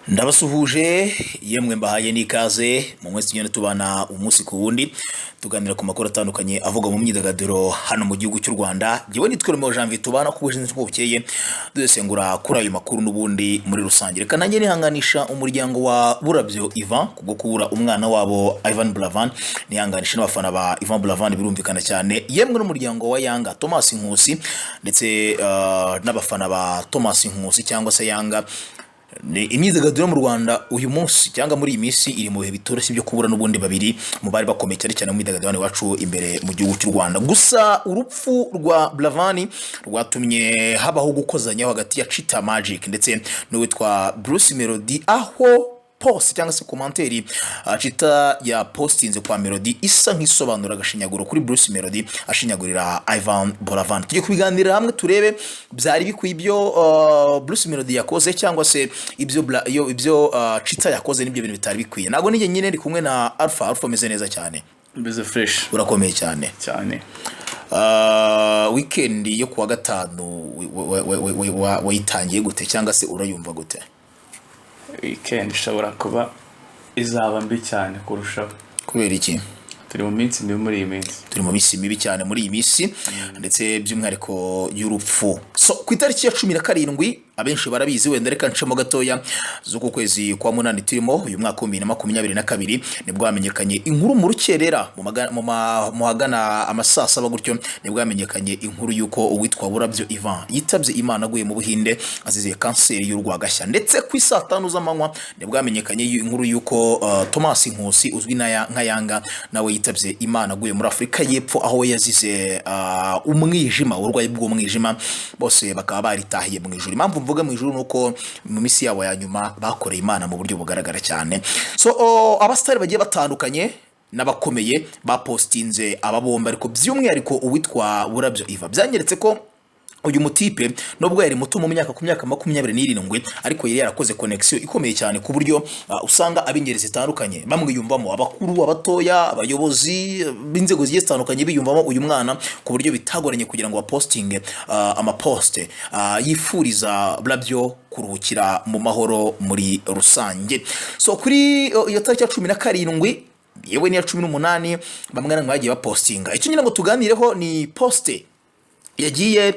Ndabasuhuje yemwe mbahaye n'ikaze mu mwese tugenda tubana umunsi ku wundi tuganira ku makuru atandukanye avuga mu myidagaduro hano mu gihugu cy'u Rwanda. Jewe nitweremo Janvier tubana ku bujinzi bw'ubukeye dusengura kuri ayo makuru n'ubundi muri rusange. Reka nanjye nihanganisha umuryango wa Burabyo Ivan kubwo kubura umwana wabo Ivan BURAVAN, nihanganisha n'abafana ba Ivan BURAVAN birumvikana cyane, yemwe n'umuryango wa Yanga Thomas Nkusi ndetse n'abafana ba Thomas Nkusi cyangwa se Yanga. Ni imyidagaduro mu Rwanda uyu munsi cyangwa muri iyi minsi iri mu bihe bitoroshye byo kubura n'ubundi babiri mu bari bakomeye cyane mu myidagaduro wacu imbere mu gihugu cy'u Rwanda. Gusa urupfu rwa BURAVAN rwatumye habaho gukozanya hagati ya Chita Magic ndetse n'uwitwa BRUCE MELODIE, aho post cyangwa se komanteri Chita ya postinze kwa Melody isa nk'isobanura agashinyaguro kuri BRUCE MELODIE ashinyagurira Ivan BURAVAN. Tujye kubiganira hamwe turebe byari bikwiye ibyo BRUCE MELODIE yakoze cyangwa se ibyo Chita yakoze n'ibyo bintu bitari bikwiye. Nago nije nyine ndi kumwe na Alpha meze neza cyane. Mbeze fresh. Urakomeye cyane. Cyane. Weekend yo kuwa gatanu wayitangiye gute cyangwa se urayumva gute? Weekend ishobora kuba izaba mbi cyane kurushaho. Kubera iki? Turi mu minsi mibi muri iyi minsi. Turi mu minsi mibi cyane muri iyi minsi ndetse by'umwihariko y'urupfu. So ku itariki ya 17 abenshi barabizi, wenda reka ncemo gatoya z'uko kwezi kwa munani turimo uyu mwaka wa 2022 nibwo hamenyekanye inkuru mu rukerera mu hagana amasasa bagutyo, nibwo hamenyekanye inkuru yuko uwitwa Burabyo Ivan yitabye Imana aguye mu Buhinde azize kanseri y'urwagashya. Ndetse ku saa 5 z'amanywa nibwo hamenyekanye inkuru yuko Thomas Nkusi uzwi nka Yanga nawe yitabye Imana aguye muri Afrika y'Epfo aho yazize umwijima, urwaye bw'umwijima. Bose bakaba baritahiye mu ijuru. Impamvu mvuga mu ijuru nuko mu misi yabo ya nyuma bakoreye Imana mu buryo bugaragara cyane. So abastari bagiye batandukanye n'abakomeye bapostinze aba bomba, ariko by'umwihariko uwitwa Burabyo Ivan byanyeretse ko uyu mutipe nubwo yari muto mu myaka 27 ariko yari yarakoze connection ikomeye cyane ku buryo usanga ab'ingeri zitandukanye bamwe yumvamo, abakuru, abatoya, abayobozi b'inzego zigiye zitandukanye biyumvamo uyu mwana ku buryo bitagoranye kugira ngo bapostinge amaposte yifuriza Burabyo kuruhukira mu mahoro muri rusange. So kuri iyo tariki ya 17 yewe ni ya 18 bamwe bagiye bapostinga. Icyo nyine ngo tuganireho ni poste yagiye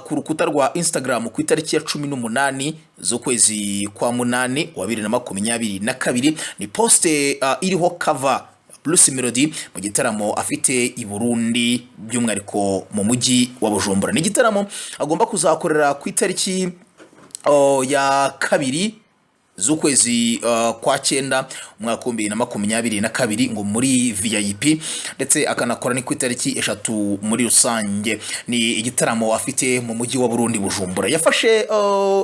ku rukuta rwa Instagram ku itariki ya 18 z'ukwezi kwa munani wa 2022. Ni poste iriho cover BRUCE MELODIE mu gitaramo afite i Burundi by'umwihariko mu mujyi wa Bujumbura. Ni gitaramo agomba kuzakorera ku itariki ya 2 z'ukwezi kwa 9 umwaka wa 2022 ngo muri VIP, ndetse akanakora ni ku itariki 3 muri rusange. Ni igitaramo afite mu mujyi wa Burundi Bujumbura. Yafashe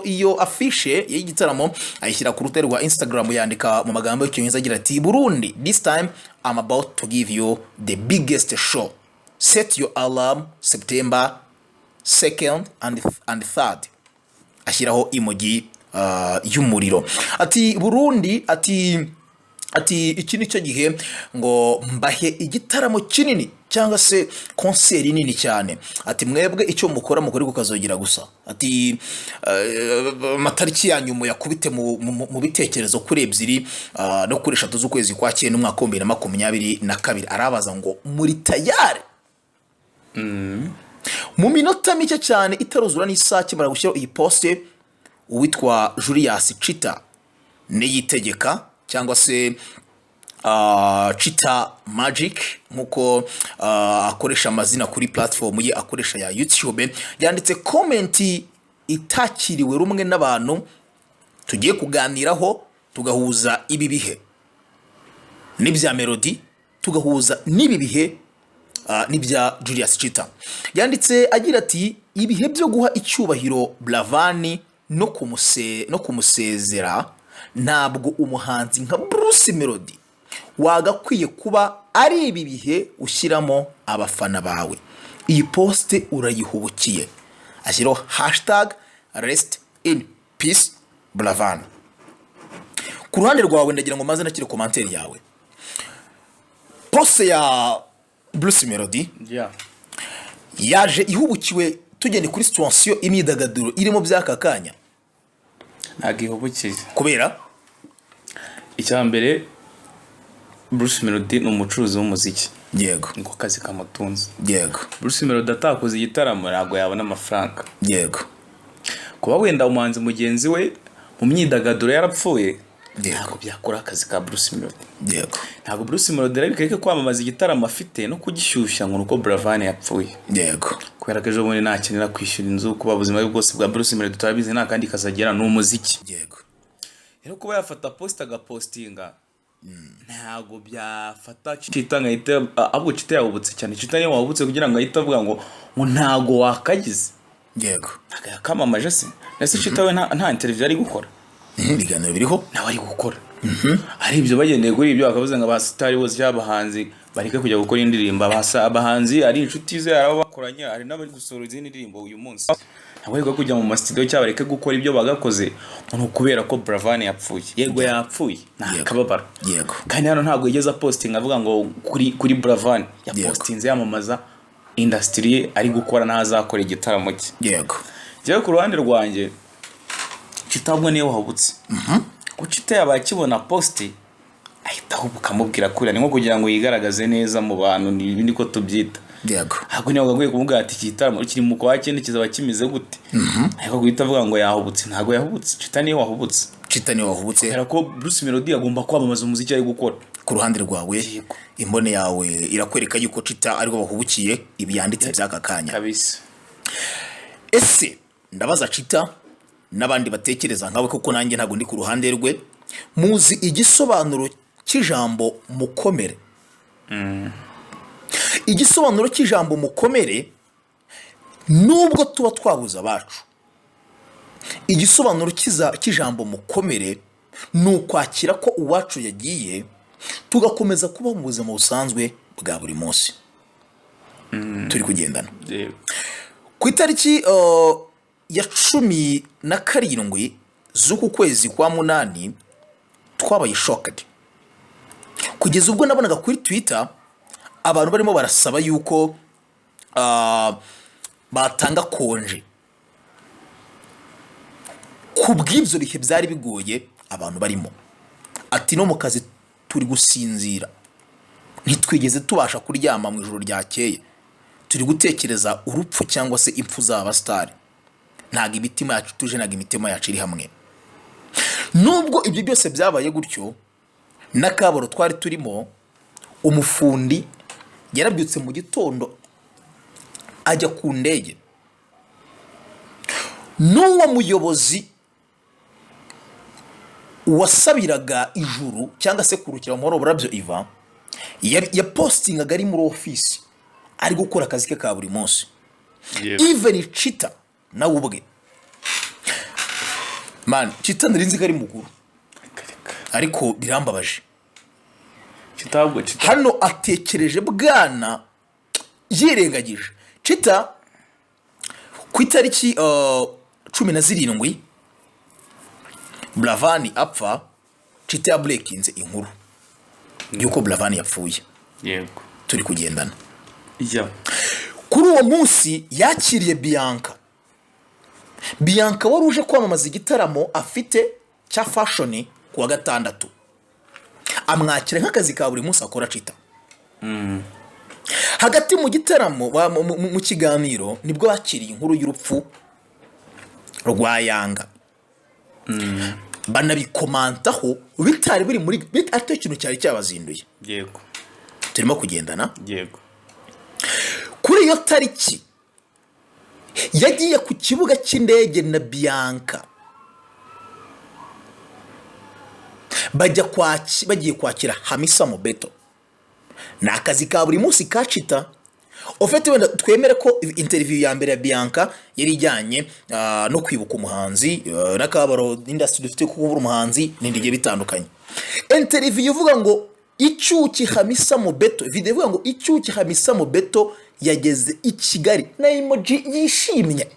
iyo afishe y'igitaramo ayishyira ku rutare rwa Instagram, yandika mu magambo y'icyongereza agira ati Burundi, this time I'm about to give you the biggest show. Set your alarm September 2nd and 3rd. Ashyiraho emoji y'umuriro. Ati Burundi, ati iki nicyo gihe ngo mbahe igitaramo kinini cyangwa se konseri nini cyane. Ati mwebwe icyo mukora kukazogira gusa. Ati matariki yanyu muyakubite mu bitekerezo kuri 2 no kuri 3 z'ukwezi kwa 9 umwaka wa 2022. Arabaza ngo muri tayari? Mu minota mike cyane itaruzura n'isake baragushyira iyi poste uwitwa Julius Chita Niyitegeka cyangwa se Chita Magic nkuko akoresha amazina kuri platform ye akoresha ya YouTube, yanditse comment itakiriwe rumwe n'abantu tugiye kuganiraho tugahuza ibi bihe n'ibya Melody, tugahuza n'ibi bihe n'ibya Julius Chita. Yanditse agira ati ibihe byo guha icyubahiro BURAVAN no kumusezera, ntabwo umuhanzi nka BRUCE MELODIE wagakwiye kuba ari ibi bihe ushyiramo abafana bawe. Iyi poste urayihubukiye. Ashyiraho #rest in peace BURAVAN. Ku ruhande rwawe ndagira ngo maze nakire komanteri yawe. Poste ya BRUCE MELODIE yaje ihubukiwe tugende kuri situation imyidagaduro irimo byaka kanya. Nagihubukiye kubera icyambere Bruce Melodie ni umucuruzi w'umuziki, yego niko kazi kamutunze. yego Bruce Melodie atakoze igitaramo ntabwo yabona amafaranga. yego Kuba wenda umuhanzi mugenzi we mu myidagaduro yarapfuye, Yego. ntabwo byakora akazi ka Bruce Melodie. yego Ntabwo Bruce Melodie arabikeke kwamamaza igitaramo afite no kugishyushya ngo nuko BURAVAN yapfuye. yego Kubera ko ejo bundi ntakenera kwishyura inzu, kuba ubuzima bwe bwose bwa Bruce Melodie turabizi nta kandi kazagera n'umuziki. yego Rero kuba yafata post agapostinga ntabwo byafata Chita ngahita ahubwo Chita yahubutse cyane. Chita niyo wahubutse kugira ngo ahita avuga ngo ntago wakagize. yego Yakamamaje se. Ese Chita we nta interview ari gukora. ibiganiro biriho Nawe ari gukora. Ari ibyo bagendeye kuri ibyo bakavuze ngo abasitari bose cy'abahanzi bareke kujya gukora indirimbo. Abahanzi ari inshuti ze araba bakoranye, ari n'abari gusohora izindi ndirimbo uyu munsi. Ntabwo ari kujya mu studio cyangwa bareke gukora ibyo bagakoze no kubera ko BURAVAN yapfuye. Yego yapfuye. Nakababara. yego Kandi hano ntabwo yigeze posting avuga ngo kuri BURAVAN yapostinze yamamaza industry ari gukora n'azakora igitaramo cye. yego Jewe ku ruhande rwanjye Chitabwo niyo wahubutse. Kuchita yabakibona posti ahita ahubuka mubwira kuri ni nko kugira ngo yigaragaze neza mu bantu ni ko tubyita. yego Ahubwo niyo wagaguye kumubwira ati igitaramo kiri mu kwa kindi kizaba kimeze gute. Ariko guhita avuga ngo yahubutse, ntago yahubutse. Chita niyo wahubutse. Chita niyo wahubutse. Kubera ko Bruce Melodie agomba kwamamaza umuziki ari gukora. Ku ruhande rwawe imbone yawe irakwereka yuko Chita ariko bahubukiye ibyanditse by'aka kanya kabisa. Ese ndabaza Chita n'abandi batekereza nkawe kuko nanjye ntago ndi ku ruhande rwe, muzi igisobanuro cy'ijambo mukomere? Igisobanuro cy'ijambo mukomere nubwo tuba twabuza abacu, igisobanuro cy'ijambo mukomere ni ukwakira ko uwacu yagiye tugakomeza kuba mu buzima busanzwe bwa buri munsi turi kugendana. Ku itariki ya 17 z'uku kwezi kwa munani twabaye shocked kugeza ubwo nabonaga kuri Twitter abantu barimo barasaba yuko batanga konje kubw'ibyo bihe byari bigoye abantu barimo. Ati no mu kazi turi gusinzira, ntitwigeze tubasha kuryama mu ijoro ryakeye, turi gutekereza urupfu cyangwa se impfu z'abasitari, ntago imitima yacu tuje, ntago imitima yacu iri hamwe. Nubwo ibyo byose byabaye gutyo n'akabaro twari turimo, umufundi yarabyutse mu gitondo ajya ku ndege, n'uwo muyobozi wasabiraga ijuru cyangwa se kurukira mu burabyo Iva ya postingaga ari muri office ari gukora akazi ke ka buri munsi. Even Chita nawe ubwe man, Chita ndarinzi ko ari mukuru ariko birambabaje. Hano atekereje bwana yirengagije. Chita ku itariki 17 BURAVAN apfa, Chita ya breakinze inkuru yuko BURAVAN yapfuye. Yego turi kugendana. Kuri uwo munsi yakiriye Bianca wari uje kwamamaza igitaramo afite cya fashion kuwa gatandatu, amwakira nk'akazi ka buri munsi akora Chita. Hagati mu gitaramo mu kiganiro nibwo bakiriye inkuru y'urupfu rwa Yanga. Banabikomantaho bitari biri muri ate kintu cyari cyabazinduye. Yego turimo kugendana. Yego kuri iyo tariki yagiye ku kibuga cy'indege na Bianca bagiye kwakira Hamisa Mobeto. Ni akazi ka buri munsi ka Chita. Ofete wenda twemere ko interview ya mbere ya Bianca yari ijyanye no kwibuka umuhanzi n'akabaro industry dufite kuvura umuhanzi n'indige bitandukanye. Interview ivuga ngo icyuki Hamisa Mobeto, video ivuga ngo icyuki Hamisa Mobeto yageze i Kigali na emoji yishimye,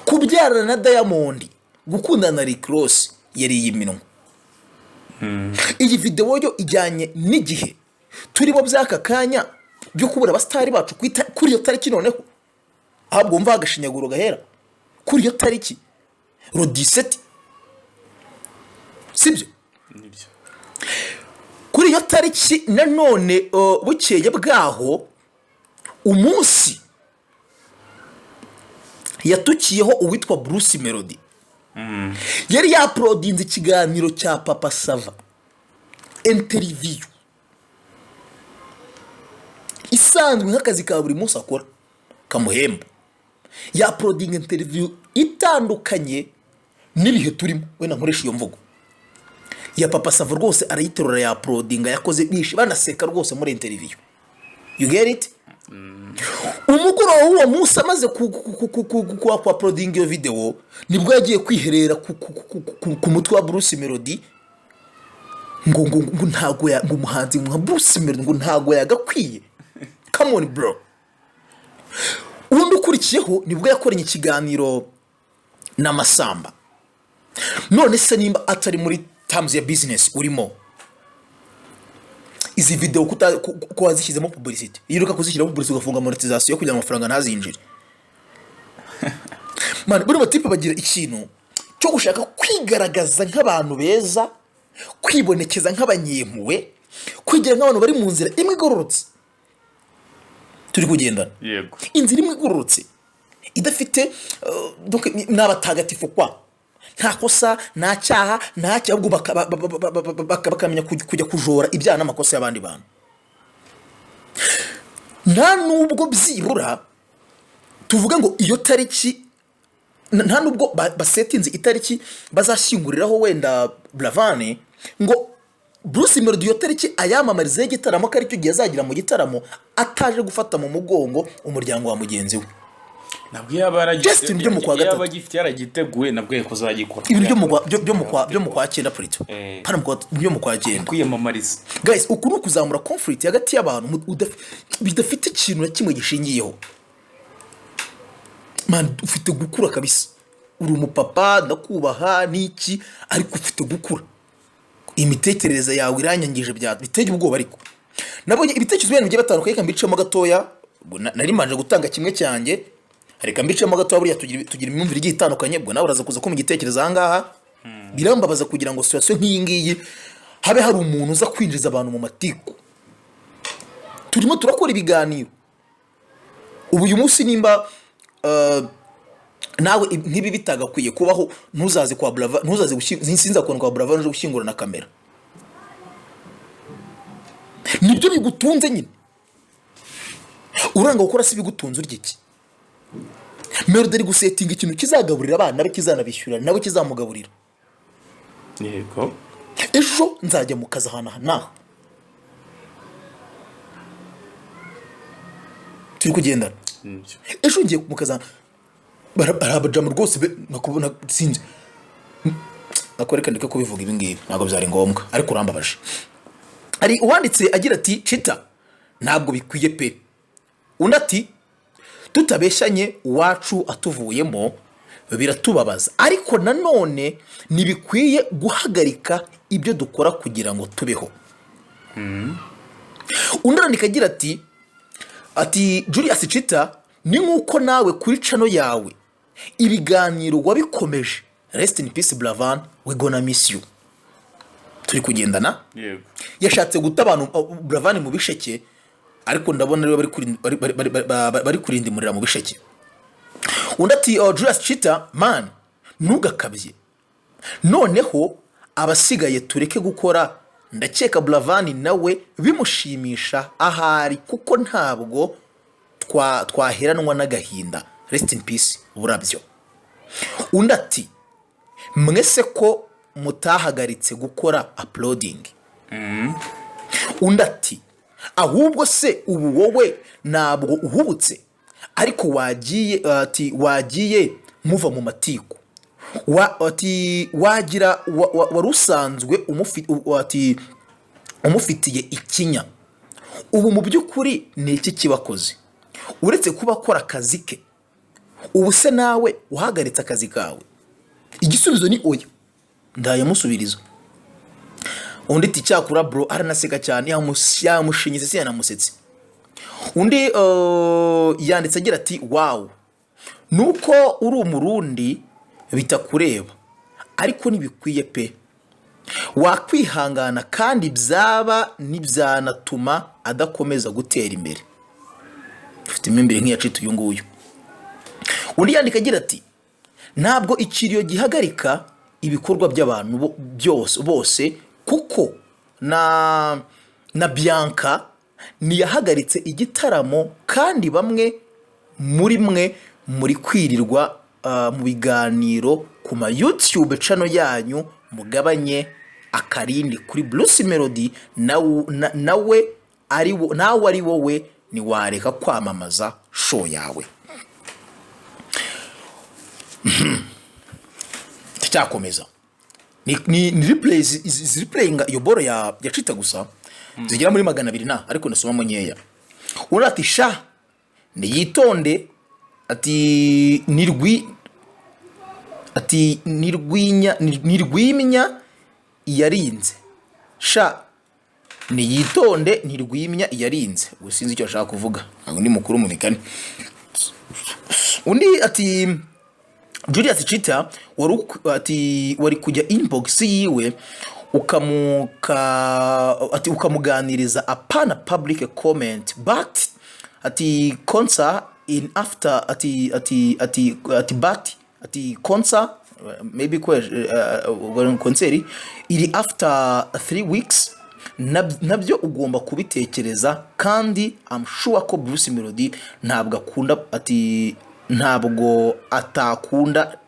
kubyarana na Diamond, gukundana na Rick Ross yari yiminwa. Iyi video yo ijyanye n'igihe turimo byaka kanya byo kubura abastari bacu kuri iyo tariki. Noneho ahubwo mva agashinyaguro gahera kuri iyo tariki ro 17, sibyo nibyo. Kuri iyo tariki nanone bukeye bwaho umunsi yatukiyeho uwitwa Bruce Melodie yari yaprodinze ikiganiro cya Papa Sava, interview isanzwe nk'akazi ka buri munsi akora kamuhemba. Yaprodinga interview itandukanye n'ibihe turimo, wenda nkoresha iyo mvugo ya Papa Sava rwose arayiterura yaprodinga, yakoze bishi banaseka rwose muri interview. You get it? Umugoroba w'uwo munsi amaze kwa prodinga iyo video nibwo yagiye kwiherera ku mutwe wa Bruce Melodie ngo ntago ngo umuhanzi nka Bruce Melodie ngo ntago yagakwiye. Come on bro. Undi ukurikiyeho nibwo yakoranye ikiganiro na Masamba. None se nimba atari muri terms ya business urimo, izi video ko wazishyizemo publicity, yiruka kuzishyiraho publicity ugafunga monetization kugira amafaranga ntazinjire. Man, buri batipe bagira ikintu cyo gushaka kwigaragaza nk'abantu beza, kwibonekeza nk'abanyempuwe, kwigira nk'abantu bari mu nzira imwe igororotse. Turi kugendana. Yego. Inzira imwe igororotse idafite donc n'abatagatifu kwa nta kosa nta cyaha nta cyabwo bakamenya kujya kujora ibyaha n'amakosa y'abandi bantu. Nta nubwo byibura tuvuga ngo iyo tariki, nta nubwo basetinze itariki bazashyinguriraho wenda Buravan ngo Bruce Melodie iyo tariki ayamamarize igitaramo ko aricyo gihe azagira mu gitaramo ataje gufata mu mugongo umuryango wa mugenzi we. Nabwo yabaragiye ibyo mu kwa gatatu yabagifite yaragiteguye nabwo yakozagikora ibyo mu kwa cyenda purito pana byo mu kwa cyenda kwiyamamariza. Guys, uku no kuzamura conflict hagati y'abantu bidafite ikintu na kimwe gishingiyeho. Man, ufite gukura kabisa, uri umupapa ndakubaha niki, ariko ufite gukura. Imitekerereze yawe iranyangije bitege ubwoba. Ariko nabonye ibitekerezo byanyu bigiye batandukanye kambicemo gatoya, nari manje gutanga kimwe cyanjye, ariko mbicemo gatoya buriya tugira imyumvire igiye itandukanye. Ubwo nawe uraza kuza ko mu gitekerezo ahangaha birambabaza kugira ngo situation nk'iyi ngiyi habe hari umuntu uza kwinjiza abantu mu matiku. Turimo turakora ibiganiro ubu uyu munsi, nimba nawe ntibi bitagakwiye kubaho, ntuzaze kwa Buravan, ntuzaze sinza kwa Buravan uje gushyingura na kamera. Nibyo bigutunze nyine, uranga gukora si bigutunze urya iki? Melodie ari gusetinga ikintu kizagaburira abana be, kizanabishyura nawe kizamugaburira. Yego. Ejo nzajya mu kazi ahantu turi kugendana. Ejo ngiye mu kazi barabajama rwose nakubona sinzi nakoreka ndike kubivuga ibi ngibi ntabwo byari ngombwa, ariko urambabaje. Ari uwanditse agira ati Chita ntabwo bikwiye pe. Undi ati tutabeshyanye uwacu atuvuyemo biratubabaza, ariko nanone ntibikwiye guhagarika ibyo dukora kugira ngo tubeho. Undi arandika agira ati Julius Chita ni nkuko nawe kuri channel yawe ibiganiro wabikomeje. Rest in peace Buravan, we gonna miss you. Turi kugendana. Yego. Yashatse guta abantu Buravan mu bisheke, ariko ndabona rero bari kurindimurira mu bisheke. Undi ati Julius Chita man ntugakabye, noneho abasigaye tureke gukora. Ndakeka Buravan nawe bimushimisha ahari, kuko ntabwo twaheranwa n'agahinda. Rest in peace Burabyo. Undi ati mwese ko mutahagaritse gukora uploading. Undi ati ahubwo se ubu wowe ntabwo uhubutse, ariko wagiye muva mu matiku. Wagira warusanzwe umufitiye ikinya. Ubu mu by'ukuri ni iki kibakoze uretse kuba akora akazi ke? Ubu se nawe uhagaritse akazi kawe? Igisubizo ni oya. Ndayamusubiriza. Undi ati cyakura bro aranaseka cyane, yamushinyize se yanamusetse. Undi yanditse agira ati wow, nuko uri umurundi bitakureba, ariko nibikwiye pe. wakwihangana kandi byaba nibyanatuma adakomeza gutera imbere. Ufite imimbere nk'iya Chita uyu nguyu. Undi yandika agira ati ntabwo ikiriyo gihagarika ibikorwa by'abantu bose kuko na Bianca ntiyahagaritse igitaramo kandi bamwe muri kwirirwa mu biganiro ku ma YouTube channel yanyu mugabanye akarindi kuri Bruce Melodie nawe ari wowe niwareka kwamamaza show yawe. Cyakomeza ni replayinga iyo boro ya Chita gusa zigera muri 200 na ariko nasomamo nyeya. Urati sha niyitonde ati nirwimya yarinze sha niyitonde ntirwimya yarinze. Gusinzi icyo ashaka kuvuga ngo ni mukuru mu migani. Undi ati Julius Chita wari kujya inbox yiwe ukamuganiriza apana public comment but concert in after concert maybe concert iri after 3 weeks nabyo ugomba kubitekereza kandi I'm sure ko Bruce Melodie ntabwo atakunda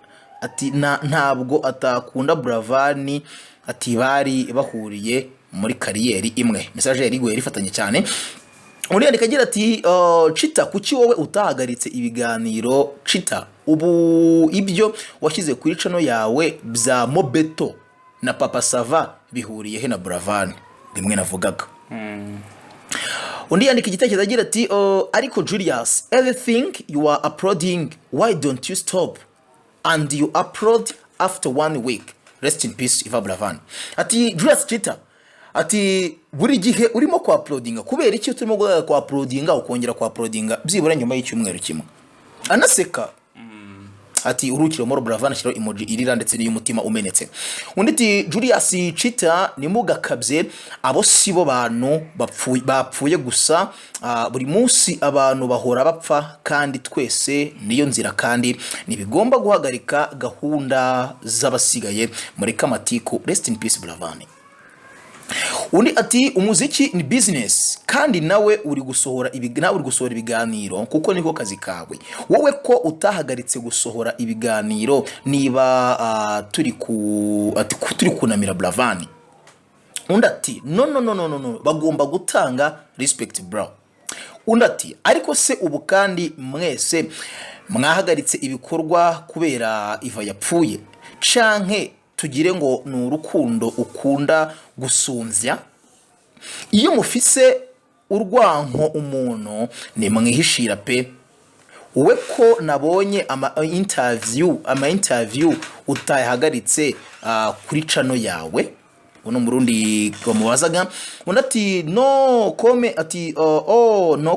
Buravan bari bahuriye muri kariyeri imwe. Message yari goye rifatanye cyane. Undi yandika agira ati Chita kuki wowe utahagaritse ibiganiro Chita ubu ibyo washyize kuri channel yawe bya Mobeto na Papa Sava bihuriye he na Buravan bimwe navugaga. Undi yandika igitekerezo agira ati ariko Julius everything you are uploading why don't you stop and you upload after 1 week. Rest in peace Iva Buravan. Ati Julius Chita ati buri gihe urimo kwa uploadinga kubera iki turimo kwa uploadinga ukongera kwa uploadinga byibura nyuma y'icyumweru kimwe. Anaseka ati urukiro muri Buravan ashyiraho emoji irira ndetse n'iy'umutima umenetse. Undi ati Julius Chita nimugakabye abo sibo bantu bapfuye gusa buri munsi abantu bahora bapfa kandi twese niyo nzira kandi nibigomba guhagarika gahunda z'abasigaye muri kamatiku. Rest in peace Buravan. Undi ati umuziki ni business kandi nawe uri gusohora ibiganiro kuko niko kazi kawe. Wowe ko utahagaritse gusohora ibiganiro niba turi kunamira Buravan. Undi ati no bagomba gutanga respect bro. Undi ati ariko se ubu kandi mwese mwahagaritse ibikorwa kubera Iva yapfuye canke tugire ngo ni urukundo ukunda gusunzya? Iyo mufise urwanko umuntu ni mwihishira pe. Wowe ko nabonye ama interview utayahagaritse kuri channel yawe uno murundi bamubazaga. Undi ati no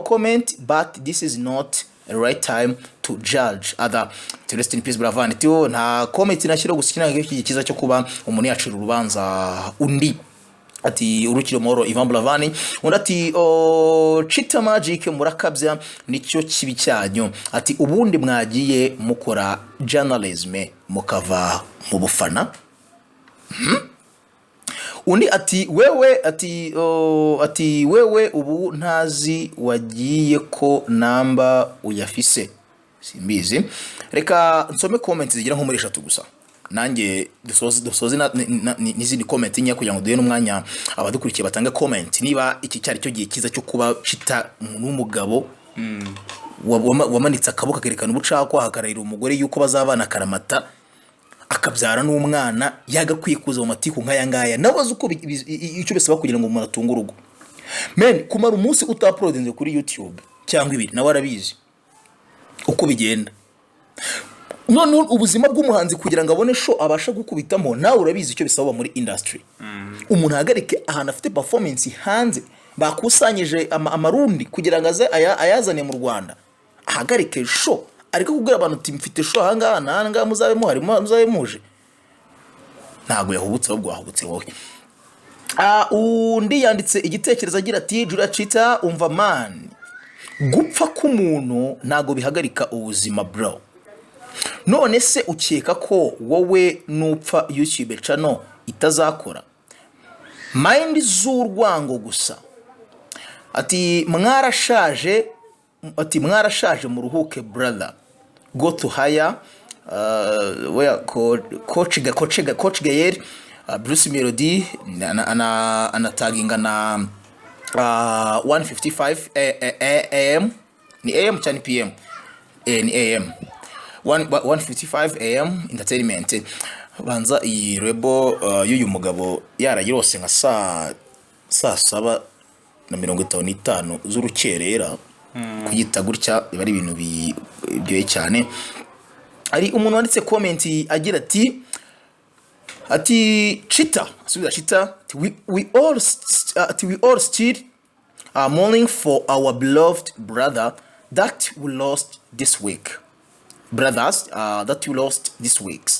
comment but this is not a right time to judge other. Rest in peace Buravan. Tio nta comment nashyira gusikina iki kiza cyo kuba umuntu yacira urubanza undi. Ati urukiro moro Ivan Buravan. Undi ati Chita magic murakabya nicyo kibi cyanyu. Ati ubundi mwagiye mukora journalism mukava mu bufana. Undi ati wewe ubu ntazi wagiye ko namba uyafise simbizi. Reka nsome comments zigira nko muri 3 gusa nanjye dusoze n'izindi comment nya kugira ngo duhe n'umwanya abadukurikiye batanga comment niba iki cyari cyo gihe kiza cyo kuba Chita n'umugabo wamanitse akaboka kerekana ubucakwa hakarayira umugore yuko bazabana karamata akabyara n'umwana yagakwikuza mu matiku nkaya ngaya nabaze uko icyo besaba kugira ngo umuntu atunge urugo. Men kumara umunsi utaploadinze kuri YouTube cyangwa ibiri nawe arabizi uko bigenda. None ubuzima bw'umuhanzi kugira ngo abone show abasha gukubitamo nawe urabizi icyo bisaba muri industry. Umuntu hagarike ahantu afite performance hanze bakusanyije amarundi kugira ngo ayazane mu Rwanda ahagarike show ariko kubwira abantu uti mfite show ahangaha nanga muzabe muhari muzabe muje. ntago yahubutse ahubwo wahubutse wowe. Undi yanditse igitekerezo agira ati Julia Chita umva man, gupfa k'umuntu ntago bihagarika ubuzima bro. None se ukeka ko wowe nupfa YouTube channel itazakora? Mind z'urwango gusa. Ati mwarashaje mu ruhuke brother. Go to higher where coach Gayer Bruce Melodie anataginga na 1:55 am ni am cyane pm ni am 1:55 am intertainment. Banza iyi rebo y'uyu mugabo yarayirose nka saa 7:55 z'urukerera kuyita gutya biba ari ibintu byoye cyane. Ari umuntu wanditse comment agira ati Chita asubira Chita, we all still are mourning for our beloved brother that we lost this week. Brothers that we lost this week,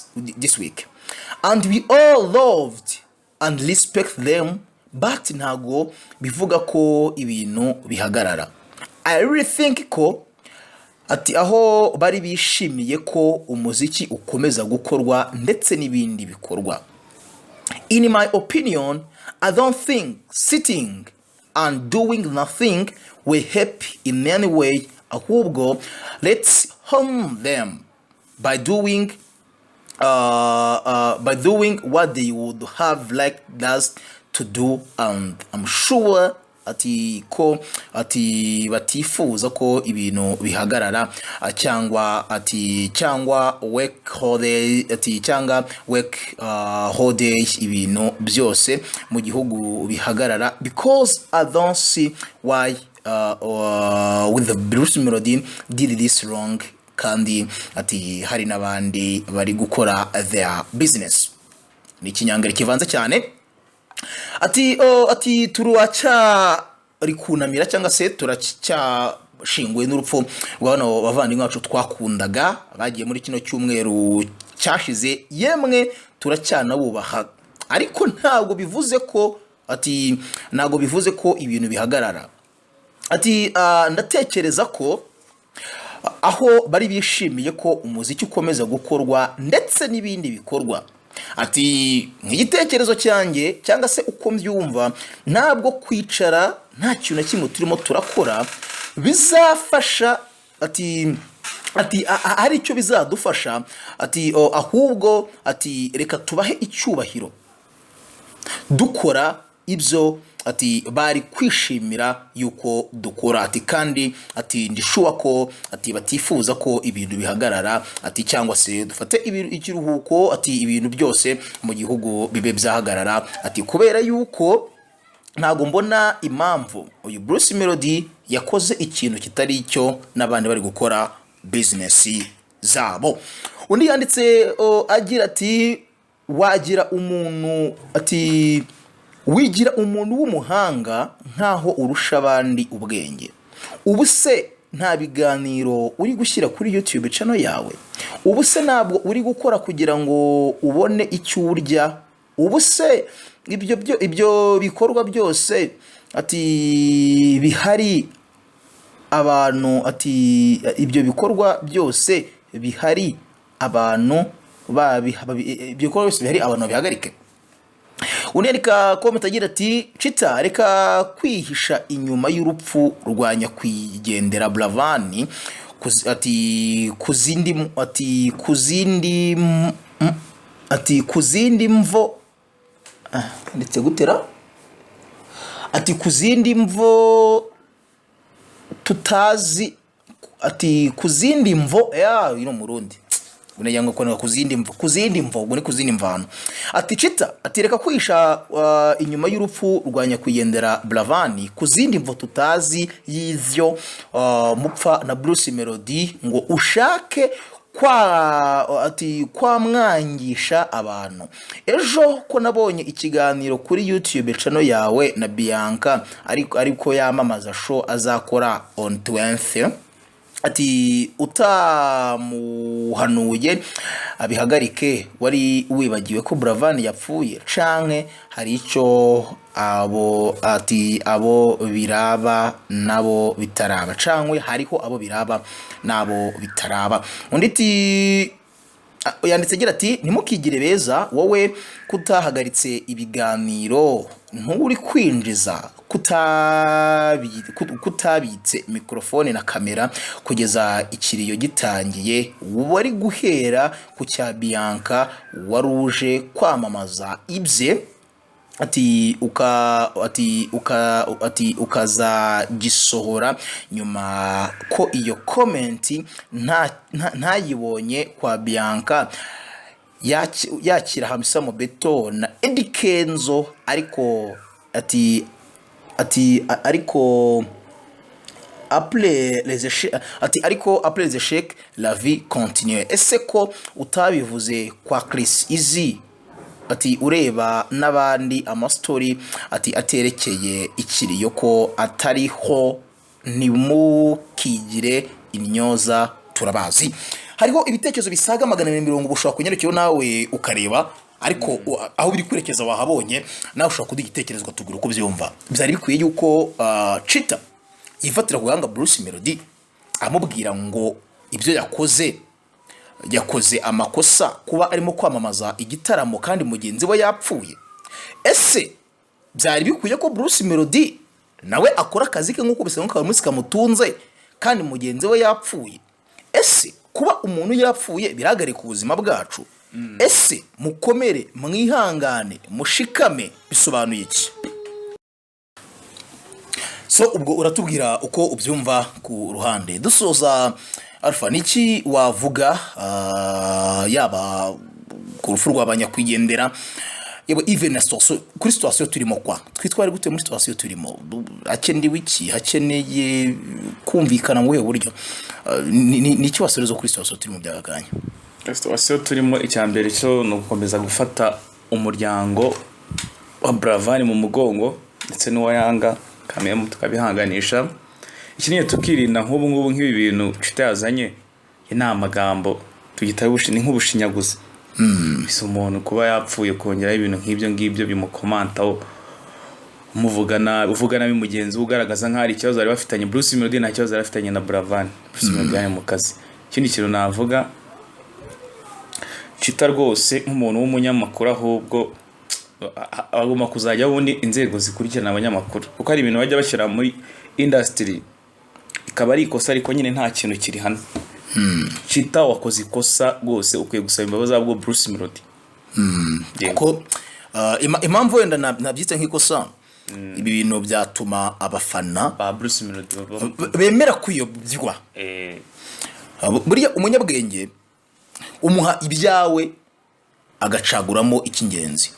and we all loved and respect them, but ntago bivuga ko ibintu bihagarara. I really think ko ati aho bari bishimiye ko umuziki ukomeza gukorwa ndetse n'ibindi bikorwa. In my opinion, I don't think sitting and doing nothing will help in any way. Ahubwo let's harm them by doing what they would have liked us to do, and I'm sure ati batifuza ko ibintu bihagarara cyangwa work holiday ibintu byose mu gihugu bihagarara, because I don't see why with the Bruce Melodie did this wrong, kandi ati hari nabandi bari gukora their business. Ni ikinyangari kivanze cyane. Ati turuacha rikunamira cyangwa se turacyashingwe n'urupfu rw'abana bavandimwe bacu twakundaga bagiye muri kino cyumweru cyashize, yemwe turacyanabubaha, ariko ntago bivuze ko ibintu bihagarara. Ati ndatekereza ko aho bari bishimiye ko umuziki ukomeza gukorwa ndetse n'ibindi bikorwa. Ati nk'igitekerezo cyanjye cyangwa se uko mbyumva, ntabwo kwicara nta kintu na kimwe turimo turakora bizafasha. Ati hari icyo bizadufasha. Ati ahubwo reka tubahe icyubahiro dukora ibyo bari kwishimira yuko dukora. Ati kandi ndishuwa ko batifuza ko ibintu bihagarara, cyangwa se dufate ikiruhuko, ibintu byose mu gihugu bibe byahagarara. Kubera yuko ntago mbona impamvu uyu Bruce Melodie yakoze ikintu kitari cyo n'abandi bari gukora business zabo. Undi yanditse agira ati wagira umuntu wigira umuntu w'umuhanga nkaho urusha abandi ubwenge. Ubu se nta biganiro uri gushyira kuri YouTube channel yawe? Ubu se ntabwo uri gukora kugira ngo ubone icyo urya? Ubu se ibyo bikorwa byose bihari abantu ibyo bikorwa byose bihari abantu babihagarike? Unerika comment agira ati Chita reka kwihisha inyuma y'urupfu rwanya kwigendera BURAVAN kuzindi mvo ndetse gutera kuzindi mvo tutazi kuzindi mvo ino murundi unajyanga ko kuzindi mvo ubwo ni kuzindi mvano. Chita reka kwisha inyuma y'urupfu rwanya kwigendera BURAVAN kuzindi mvo tutazi y'ivyo mupfa na Bruce Melodie ngo ushake kwa mwangisha abantu. Ejo ko nabonye ikiganiro kuri YouTube channel yawe na Bianca ariko yamamaza show azakora on 20th ati utamuhanuye abihagarike, wari wibagiwe ko Buravan yapfuye canke hari ico abo biraba nabo bitaraba, canke hariho abo biraba nabo bitaraba. Undi ati yanditse agira ati ntimukigire beza wowe kutahagaritse ibiganiro nturi kwinjiza kutabitse mikrofone na kamera kugeza ikiriyo gitangiye, wari guhera ku cya Bianca waruje kwamamaza ibye ukazagisohora nyuma ko iyo komenti ntayibonye kwa Bianca yakira Hamisa Mobeto na Eddy Kenzo, ariko après les échecs la vie continue. Ese ko utabivuze kwa Chris Easy ureba n'abandi amastori aterekeye ikiriyo ko atariho, ntimukigire imyoza turabazi. Hariho ibitekerezo bisaga 270 ushobora kunyerekeho nawe ukareba, ariko aho biri kwerekeza wahabonye nawe ushobora kuduha igitekerezo ukatubwira uko byumva. Byari bikwiye yuko Chita yifatira kuganga Bruce Melodie amubwira ngo ibyo yakoze amakosa kuba arimo kwamamaza igitaramo kandi mugenzi we yapfuye. Ese byari bikwiye ko Bruce Melodie nawe akora akazi ke nk'uko bisanzwe ka munsi kamutunze kandi mugenzi we yapfuye? Ese kuba umuntu yapfuye birahagarika ubuzima bwacu? Ese mukomere, mwihangane, mushikame bisobanuye iki? So ubwo uratubwira uko ubyumva ku ruhande. Dusoza Alpha, niki wavuga yaba ku rupfu rw'abanyakwigendera, yebo even na kuri situation turimo kwa twitware gute muri situation turimo? Hakeneye iki? Hakeneye kumvikana mu buryo niki wasorezo kuri situation turimo byagakanya? Situation turimo icyambere cyo no gukomeza gufata umuryango wa Buravan mu mugongo ndetse n'uwa Yanga kamwe tukabihanganisha. Ikiniye tukirinda nk'ubu ngubu nk'ibi bintu Chita yazanye ina magambo tugitaye ubushini nk'ubushinyaguzi. Bisa umuntu kuba yapfuye kongera ibintu nk'ibyo ngibyo bimukomantaho uvugana bimugenzi ugaragaza nk'ari ikibazo ari bafitanye. Bruce Melodie nta kibazo arafitanye na Buravan. Bruce Melodie mu kazi. Ikindi kintu navuga Chita rwose nk'umuntu w'umunyamakuru ahubwo agomba kuzajya ubundi inzego zikurikirana abanyamakuru, kuko hari ibintu bajya bashyira muri industry ikaba ari ikosa ariko nyine nta kintu kiri hano. Chita wakoze ikosa rwose ukwiye gusaba imbabazi zabwo Bruce Melodie. Kuko impamvu wenda nabyitse nk'ikosa, ibi bintu byatuma abafana ba Bruce Melodie bemera kuyobywa. Buriya umunyabwenge umuha ibyawe agacaguramo ikingenzi,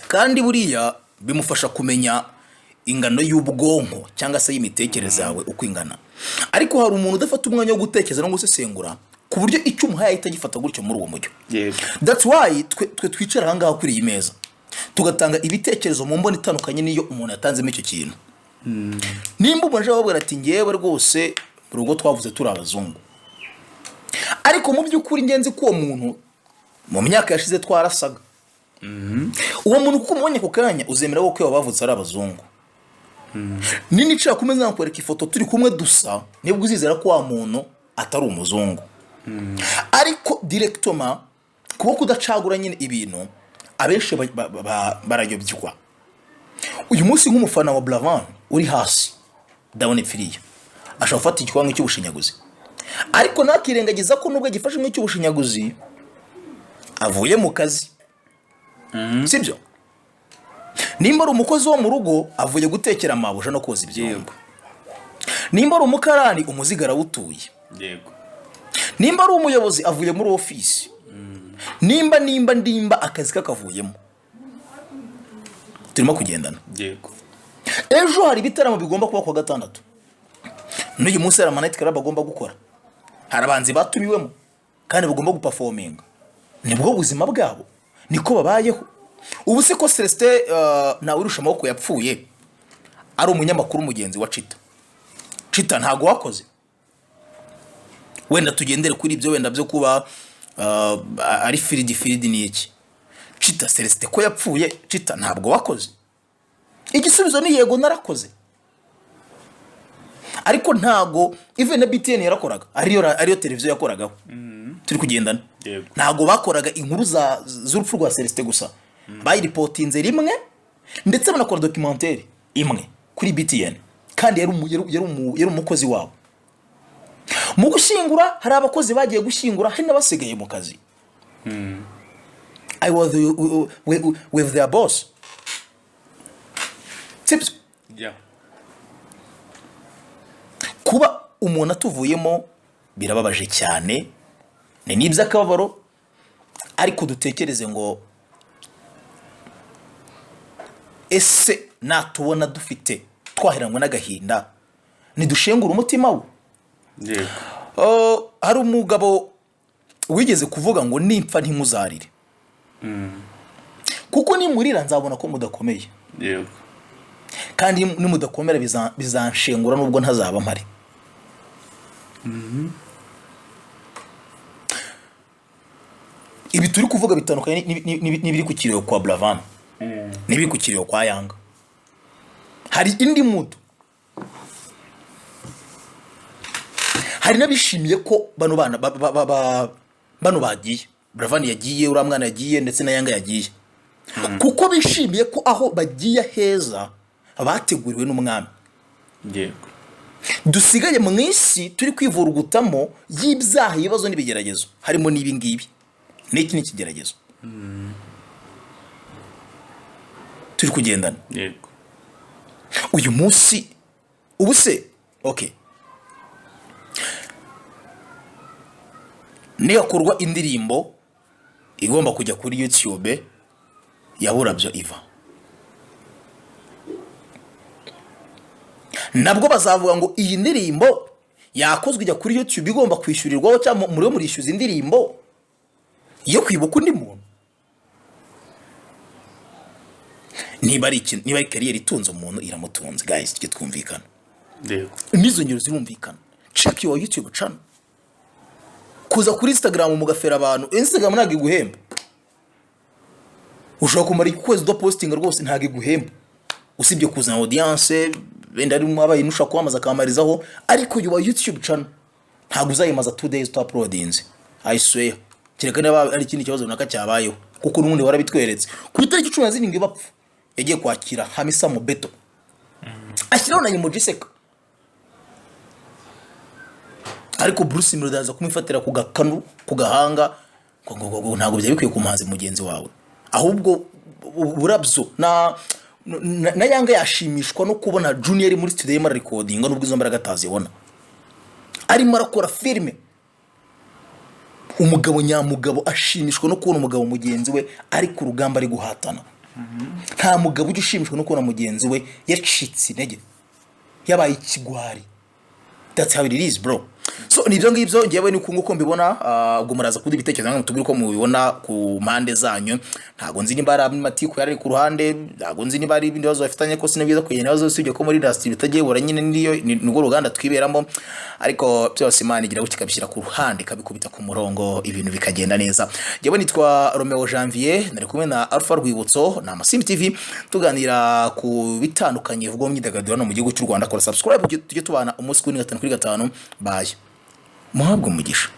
kandi buriya bimufasha kumenya ingano y'ubwonko cyangwa se y'imitekerereze yawe uko ingana. Ariko hari umuntu udafata umwanya wo gutekereza no gusesengura ku buryo icyo umuhaye ahita gifata gutyo muri uwo mujyo. That's why twe twicara ahangaha kuri iyi meza tugatanga ibitekerezo mu mboni itandukanye niyo umuntu yatanzemo icyo kintu. Nimba umuntu ababwira ati ngewe rwose mu rugo twavuze turi abazungu, ariko mu by'ukuri ngenzi ko uwo muntu mu myaka yashize twarasaga. Uwo muntu kuko umubonye ku kanya uzemera ko yabavutse ari abazungu. Nini cya kumeza nkwereka ifoto turi kumwe dusa nibwo uzizera ko wa muntu atari umuzungu. Ariko directement kuko kudacagura nyine ibintu abenshi barayobywa. Uyu munsi nk'umufana wa Buravan uri hasi ndabona ipfiriye ashaka gufata ikikwanga cy'ubushinyaguzi, ariko nakirengagiza ko nubwo gifashe nk'icy'ubushinyaguzi avuye mu kazi. Sibyo? Nimba ari umukozi wo mu rugo avuye gutekera amabuja no koza ibyombo. Nimba ari umukarani umuzigara wutuye. Yego. Nimba ari umuyobozi avuye muri office. Nimba akazi kakavuyemo. Turimo kugendana. Yego. Ejo hari bitaramo bigomba kuba kwa gatandatu. N'uyu munsi hari amanite club agomba gukora. Hari abanzi batumiwemo kandi bagomba guperforminga. Nibwo buzima bwabo niko babayeho. Ubu se ko Celestin nawe urusha amaboko yapfuye ari umunyamakuru mugenzi wa Chita ntago wakoze. wenda tugendere kuri ibyo wenda byo kuba ari firidi ni iki. Chita Celestin ko yapfuye, Chita ntabwo wakoze? Igisubizo ni yego narakoze. Ariko ntago even na BTN yarakoraga, ariyo televiziyo yakoragaho. Turi kugendana. Ntago bakoraga inkuru z'urupfu rwa Celestin gusa. Bayiripotinze rimwe ndetse banakora documentaire imwe kuri BTN, kandi yari umukozi wabo. Mu gushyingura hari abakozi bagiye gushyingura, hari n'abasigaye mu kazi. I was with their boss. Tips. Yeah. Kuba umuntu atuvuyemo birababaje cyane, ni n'iby'akababaro, ariko dutekereze ngo ese natubona dufite twaheranywe n'agahinda nidushengura umutima we. Hari umugabo wigeze kuvuga ngo nimpfa ntimuzarire, kuko nimurira nzabona ko mudakomeye. Kandi nimudakomera bizanshengura nubwo ntazaba mpari. Ibi turi kuvuga bitandukanye n'ibiri ku kiriro kwa Buravan, n'ibiri ku kiriro kwa Yanga. Hari indi mudu, hari nabishimiye ko bano bana bano bagiye, Buravan yagiye, uriya mwana yagiye, ndetse na Yanga yagiye, kuko bishimiye ko aho bagiye heza bateguriwe n'umwami. Dusigaye mu isi turi kwivurugutamo y'ibyaha, ibibazo n'ibigeragezo, harimo n'ibi ngibi. N'iki n'ikigeragezo turi kugendana. Uyu munsi ubu se okay, niyakorwa indirimbo igomba kujya kuri YouTube ya Burabyo Iva, nabwo bazavuga ngo iyi ndirimbo yakozwe ijya kuri YouTube igomba kwishyurirwaho, cyangwa murishyuza indirimbo yo kwibuka undi muntu. Niba ari kariyeri itunze umuntu iramutunze, guys, tujye twumvikana. Nizo ngero zirumvikana. Check your YouTube channel. Kuza kuri Instagram mugafera abantu, Instagram ntabwo iguhemba. Ushobora kumara ukwezi do posting rwose ntabwo iguhemba, usibye kuzana audience, wenda ari abaye nushaka kwamaza kamarizaho, ariko yuba YouTube channel ntabwo uzayimaza 2 days to uploadinze. I swear. Kireka niba ari ikindi kibazo runaka cyabayeho, kuko n'ubundi warabitweretse. Ku itariki 17 bapfa yagiye kwakira Hamisa Mobeto, ashyiraho na emoji seka, ariko Bruce Melodie aza kumifatira ku gakanu, ku gahanga, ngo ntabwo byari bikwiye kumanza mugenzi wawe. Ahubwo Burabyo na Yanga yashimishwa no kubona Junior muri studio y'ama recording, nubwo izo mbaraga atazibona, arimo arakora filime. Umugabo nyamugabo ashimishwa no kubona umugabo mugenzi we ari ku rugamba ari guhatana. Nta mugabo ujye ushimishwa no kubona mugenzi we yacitse intege, yabaye ikigwari. That's how it is, bro. So nibyo ngibyo ngiye ni kunguko mbibona. Ubwo muraza kudi bitekerezo namwe tubwire ko mubibona ku mpande zanyu. Ntago nzi niba ari matiko yari ku ruhande, ntago nzi niba ari ibindi bazo bafitanye ko sinabyiza kugenda bazo usibye ko muri industry bitagiye bura nyine nigo ruganda twiberamo, ariko byose Imana igira guti kabishyira ku ruhande kabikubita ku murongo, ibintu bikagenda neza. Ngiye nitwa Romeo Janvier, nari kumwe na Alpha Rwibutso na Masim TV, tuganira ku bitandukanye vuga mu myidagaduro no mu gihugu cy'u Rwanda. Kora subscribe tujye tubana umunsi kuri 5 kuri 5. Bye. Muhabwe umugisha.